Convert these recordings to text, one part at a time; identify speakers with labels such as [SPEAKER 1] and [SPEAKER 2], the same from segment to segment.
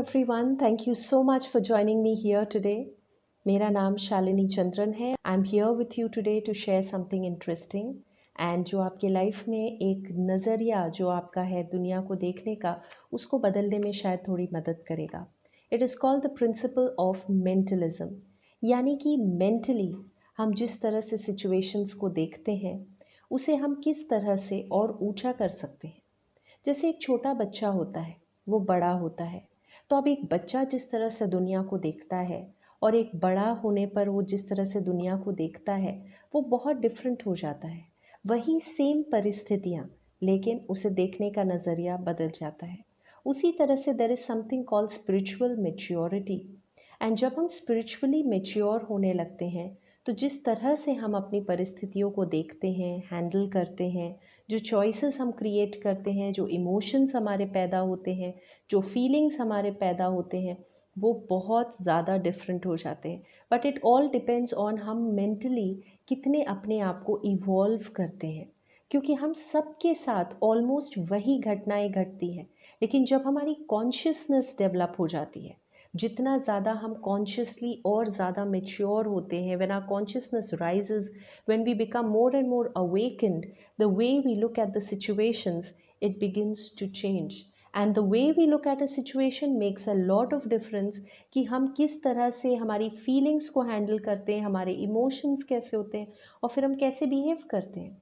[SPEAKER 1] everyone. Thank you so much for joining me here today. मेरा नाम शालिनी चंद्रन है. I am here with you today to share something interesting and जो आपके life में एक नज़रिया जो आपका है दुनिया को देखने का उसको बदलने में शायद थोड़ी मदद करेगा. It is called the principle of mentalism. यानी कि मेंटली हम जिस तरह से सिचुएशंस को देखते हैं उसे हम किस तरह से और ऊंचा कर सकते हैं. जैसे एक छोटा बच्चा होता है, वो बड़ा होता है. तो अब एक बच्चा जिस तरह से दुनिया को देखता है और एक बड़ा होने पर वो जिस तरह से दुनिया को देखता है वो बहुत डिफरेंट हो जाता है. वही सेम परिस्थितियाँ, लेकिन उसे देखने का नज़रिया बदल जाता है. उसी तरह से there is something called spiritual maturity. And जब हम स्पिरिचुअली मेच्योर होने लगते हैं तो जिस तरह से हम अपनी परिस्थितियों को देखते हैं, हैंडल करते हैं, जो चॉइसेस हम क्रिएट करते हैं, जो इमोशंस हमारे पैदा होते हैं, जो फीलिंग्स हमारे पैदा होते हैं, वो बहुत ज़्यादा डिफरेंट हो जाते हैं. But it all depends on हम मेंटली कितने अपने आप को इवॉल्व करते हैं. क्योंकि हम सबके साथ ऑलमोस्ट वही घटनाएं घटती हैं, लेकिन जब हमारी कॉन्शियसनेस डेवलप हो जाती है, जितना ज़्यादा हम कॉन्शियसली और ज़्यादा मेच्योर होते हैं, when our consciousness rises, when we become more and more awakened, the way we look at the situations, it begins to change. And the way we look at a situation makes a lot of difference कि हम किस तरह से हमारी feelings को handle करते हैं, हमारे इमोशंस कैसे होते हैं और फिर हम कैसे बिहेव करते हैं.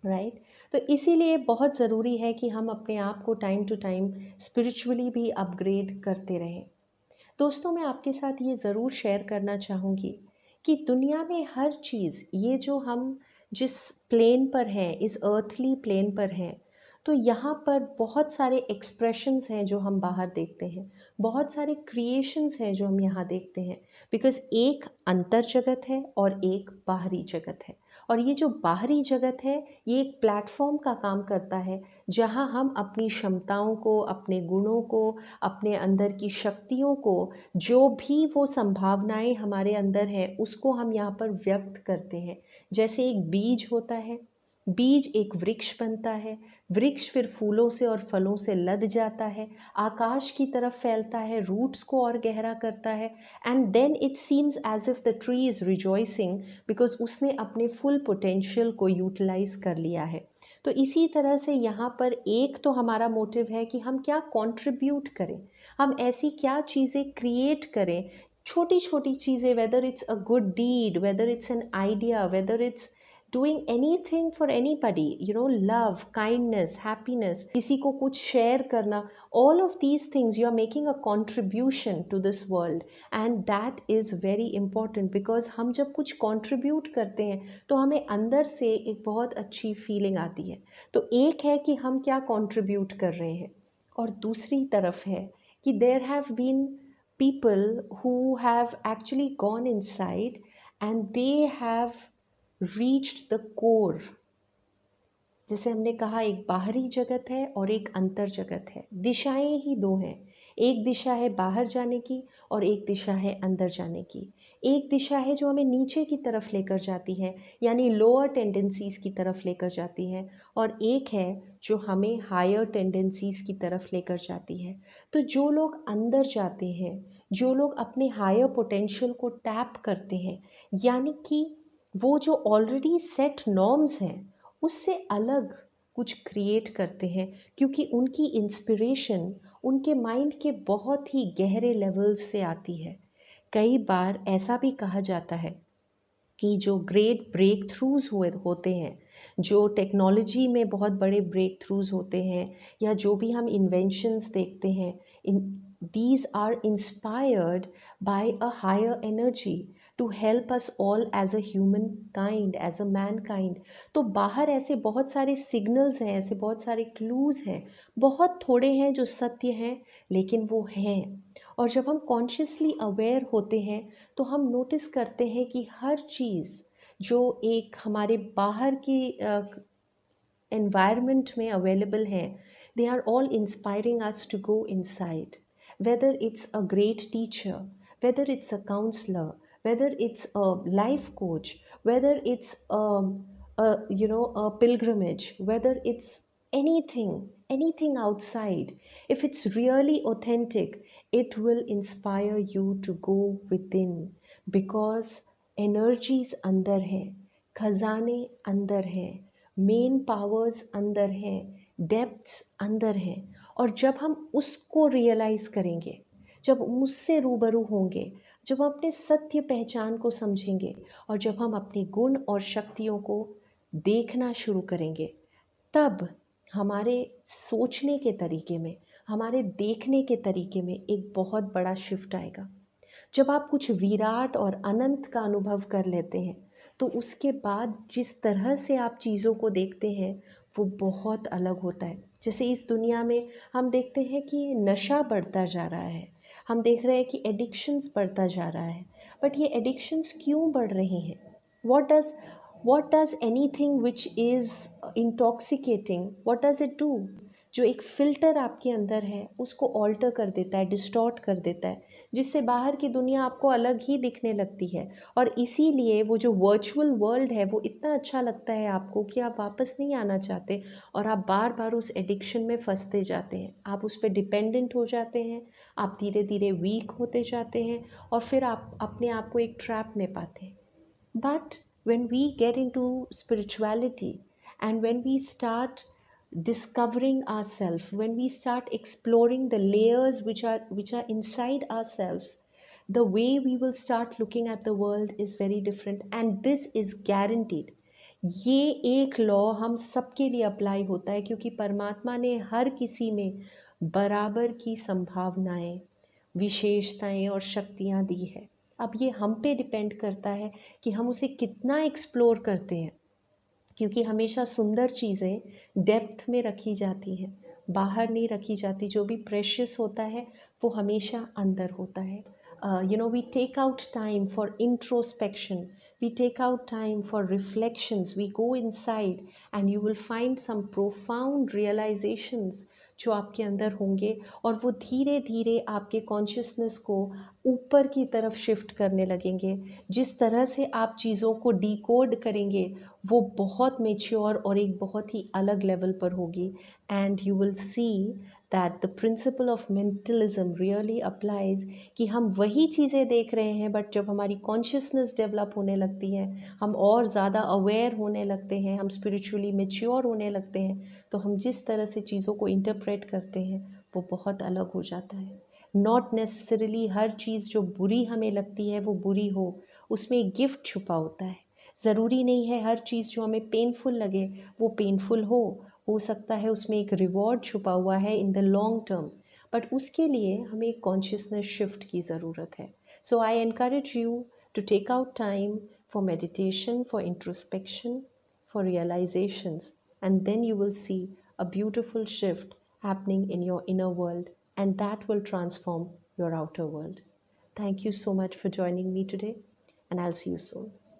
[SPEAKER 1] राइट. तो इसीलिए बहुत ज़रूरी है कि हम अपने आप को टाइम टू टाइम स्पिरिचुअली भी अपग्रेड करते रहें. दोस्तों, मैं आपके साथ ये ज़रूर शेयर करना चाहूँगी कि दुनिया में हर चीज़, ये जो हम जिस प्लेन पर हैं, इस अर्थली प्लेन पर हैं, तो यहाँ पर बहुत सारे एक्सप्रेशंस हैं जो हम बाहर देखते हैं, बहुत सारे क्रिएशंस हैं जो हम यहाँ देखते हैं. बिकॉज़ एक अंतर जगत है और एक बाहरी जगत है. और ये जो बाहरी जगत है ये एक प्लेटफॉर्म का काम करता है जहाँ हम अपनी क्षमताओं को, अपने गुणों को, अपने अंदर की शक्तियों को, जो भी वो संभावनाएं हमारे अंदर हैं उसको हम यहाँ पर व्यक्त करते हैं. जैसे एक बीज होता है, बीज एक वृक्ष बनता है, वृक्ष फिर फूलों से और फलों से लद जाता है, आकाश की तरफ फैलता है, रूट्स को और गहरा करता है. And then it seems as if the tree is rejoicing because उसने अपने फुल पोटेंशियल को यूटिलाइज कर लिया है. तो इसी तरह से यहाँ पर एक तो हमारा मोटिव है कि हम क्या कंट्रीब्यूट करें, हम ऐसी क्या चीज़ें क्रिएट करें, छोटी छोटी चीज़ें, whether it's a good deed, whether it's an idea, whether it's doing anything for anybody, love, kindness, happiness, किसी को कुछ शेयर करना. all of these things you are making a contribution to this world, and that is very important because हम जब कुछ contribute करते हैं तो हमें अंदर से एक बहुत अच्छी फीलिंग आती है. तो एक है कि हम क्या contribute कर रहे हैं, और दूसरी तरफ है कि there have been people who have actually gone inside and they have reached the core. जैसे हमने कहा, एक बाहरी जगत है और एक अंतर जगत है. दिशाएं ही दो हैं. एक दिशा है बाहर जाने की और एक दिशा है अंदर जाने की. एक दिशा है जो हमें नीचे की तरफ लेकर जाती है, यानी लोअर टेंडेंसीज़ की तरफ लेकर जाती है, और एक है जो हमें हायर टेंडेंसीज़ की तरफ लेकर जाती है. तो जो लोग अंदर जाते हैं, जो लोग अपने हायर पोटेंशियल को टैप करते हैं, यानी कि वो जो ऑलरेडी सेट नॉर्म्स हैं उससे अलग कुछ क्रिएट करते हैं, क्योंकि उनकी इंस्पिरेशन उनके माइंड के बहुत ही गहरे लेवल्स से आती है. कई बार ऐसा भी कहा जाता है कि जो ग्रेट ब्रेक थ्रूज होते हैं, जो टेक्नोलॉजी में बहुत बड़े ब्रेक थ्रूज होते हैं, या जो भी हम इन्वेंशंस देखते हैं, these are inspired by a higher energy to help us all as a humankind, as a mankind. तो बाहर ऐसे बहुत सारे सिग्नल्स हैं, ऐसे बहुत सारे क्लूज़ हैं, बहुत थोड़े हैं जो सत्य हैं, लेकिन वो हैं. और जब हम कॉन्शियसली अवेयर होते हैं तो हम नोटिस करते हैं कि हर चीज़ जो एक हमारे बाहर की एनवायरनमेंट में अवेलेबल है, they are all inspiring us to go inside. whether it's a great teacher, whether it's a counselor, whether it's a life coach, whether it's a pilgrimage, whether it's anything outside, if it's really authentic, it will inspire you to go within, because energies अंदर है, खजाने अंदर हैं, main powers अंदर हैं, depths अंदर हैं। और जब हम उसको रियलाइज़ करेंगे, जब उससे रूबरू होंगे, जब हम अपने सत्य पहचान को समझेंगे और जब हम अपने गुण और शक्तियों को देखना शुरू करेंगे, तब हमारे सोचने के तरीके में, हमारे देखने के तरीके में एक बहुत बड़ा शिफ्ट आएगा। जब आप कुछ विराट और अनंत का अनुभव कर लेते हैं, तो उसके बाद जिस तरह से आप चीज़ों को देखते हैं वो बहुत अलग होता है। जैसे इस दुनिया में हम देखते हैं कि नशा बढ़ता जा रहा है, हम देख रहे हैं कि एडिक्शंस बढ़ता जा रहा है, बट ये एडिक्शंस क्यों बढ़ रही हैं? what does what does anything which is intoxicating, what does it do? जो एक फ़िल्टर आपके अंदर है उसको ऑल्टर कर देता है, डिस्टॉर्ट कर देता है, जिससे बाहर की दुनिया आपको अलग ही दिखने लगती है। और इसीलिए वो जो वर्चुअल वर्ल्ड है वो इतना अच्छा लगता है आपको कि आप वापस नहीं आना चाहते और आप बार बार उस एडिक्शन में फंसते जाते हैं, आप उस पर डिपेंडेंट हो जाते हैं, आप धीरे धीरे वीक होते जाते हैं और फिर आप अपने आप को एक ट्रैप में पाते हैं। But when we get into spirituality and when we start discovering ourselves, when we start exploring the layers which are inside ourselves, the way we will start looking at the world is very different, and this is guaranteed. ये एक law हम सबके लिए apply होता है, क्योंकि परमात्मा ने हर किसी में बराबर की संभावनाएं, विशेषताएं और शक्तियां दी है। अब ये हम पे डिपेंड करता है कि हम उसे कितना एक्सप्लोर करते हैं, क्योंकि हमेशा सुंदर चीज़ें डेप्थ में रखी जाती हैं, बाहर नहीं रखी जाती। जो भी प्रेशियस होता है वो हमेशा अंदर होता है। We take out time for introspection, we take out time for reflections, we go inside and you will find some profound realizations जो आपके अंदर होंगे, और वो धीरे धीरे आपके कॉन्शियसनेस को ऊपर की तरफ शिफ्ट करने लगेंगे। जिस तरह से आप चीज़ों को डिकोड करेंगे वो बहुत मेच्योर और एक बहुत ही अलग लेवल पर होगी, and you will see that the principle of mentalism really applies, कि हम वही चीज़ें देख रहे हैं, बट जब हमारी कॉन्शियसनेस डेवलप होने लगती है, हम और ज़्यादा अवेयर होने लगते हैं, हम स्पिरिचुअली मेच्योर होने लगते हैं, तो हम जिस तरह से चीज़ों को इंटरप्रेट करते हैं वो बहुत अलग हो जाता है। नॉट नेसेसरीली हर चीज़ जो बुरी हमें लगती है वो बुरी हो, उसमें एक गिफ्ट छुपा होता है। ज़रूरी नहीं है हर चीज़ जो हमें पेनफुल लगे वो पेनफुल हो सकता है उसमें एक रिवॉर्ड छुपा हुआ है in the long term, but उसके लिए हमें एक कॉन्शियसनेस शिफ्ट की ज़रूरत है। So I encourage you to take out time for meditation, for introspection, for realisations, and then you will see a beautiful shift happening in your inner world, and that will transform your outer world. Thank you so much for joining me today, and I'll see you soon.